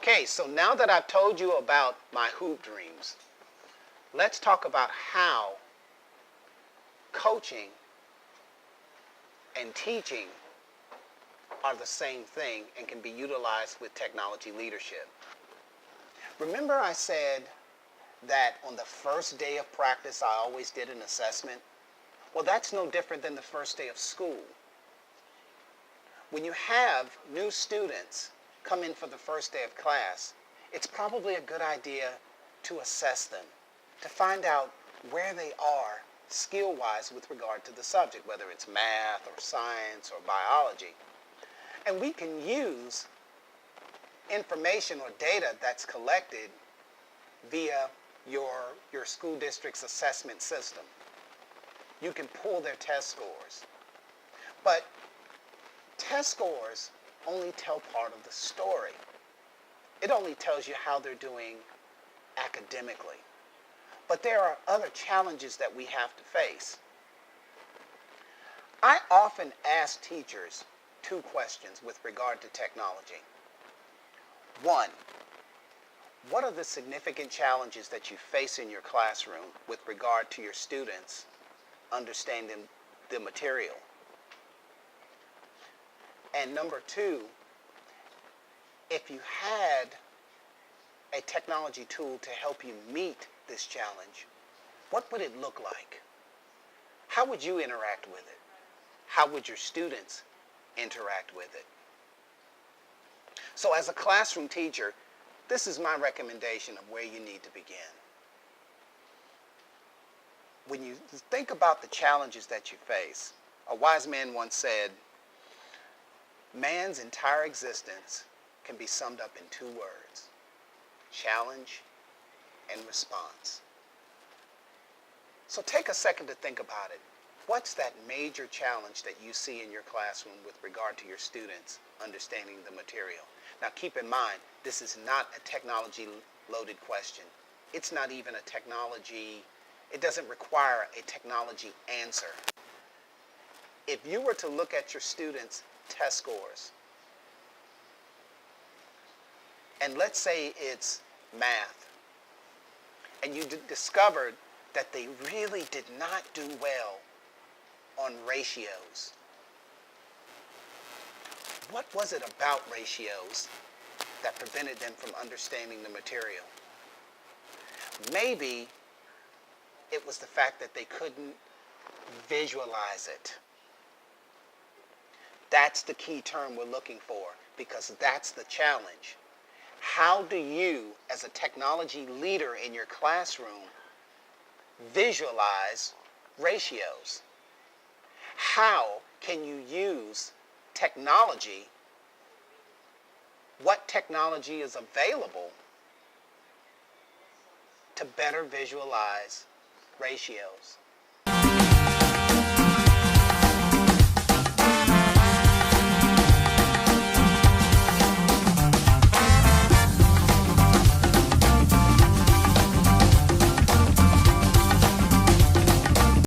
Okay, so now that I've told you about my hoop dreams, let's talk about how coaching and teaching are the same thing and can be utilized with technology leadership. Remember I said that on the first day of practice I always did an assessment? Well, that's no different than the first day of school. When you have new students come in for the first day of class, it's probably a good idea to assess them, to find out where they are skill-wise with regard to the subject, whether it's math or science or biology. And we can use information or data that's collected via your school district's assessment system. You can pull their test scores. But test scores only tell part of the story. It only tells you how they're doing academically. But there are other challenges that we have to face. I often ask teachers two questions with regard to technology. One, what are the significant challenges that you face in your classroom with regard to your students understanding the material? And number two, if you had a technology tool to help you meet this challenge, what would it look like? How would you interact with it? How would your students interact with it? So as a classroom teacher, this is my recommendation of where you need to begin. When you think about the challenges that you face, a wise man once said, man's entire existence can be summed up in two words: challenge and response. So take a second to think about it. What's that major challenge that you see in your classroom with regard to your students understanding the material? Now keep in mind, this is not a technology-loaded question. It's not even a technology, it doesn't require a technology answer. If you were to look at your students' test scores, and let's say it's math, and you discovered that they really did not do well on ratios. What was it about ratios that prevented them from understanding the material? Maybe it was the fact that they couldn't visualize it. That's the key term we're looking for, because that's the challenge. How do you, as a technology leader in your classroom, visualize ratios? How can you use technology, what technology is available to better visualize ratios?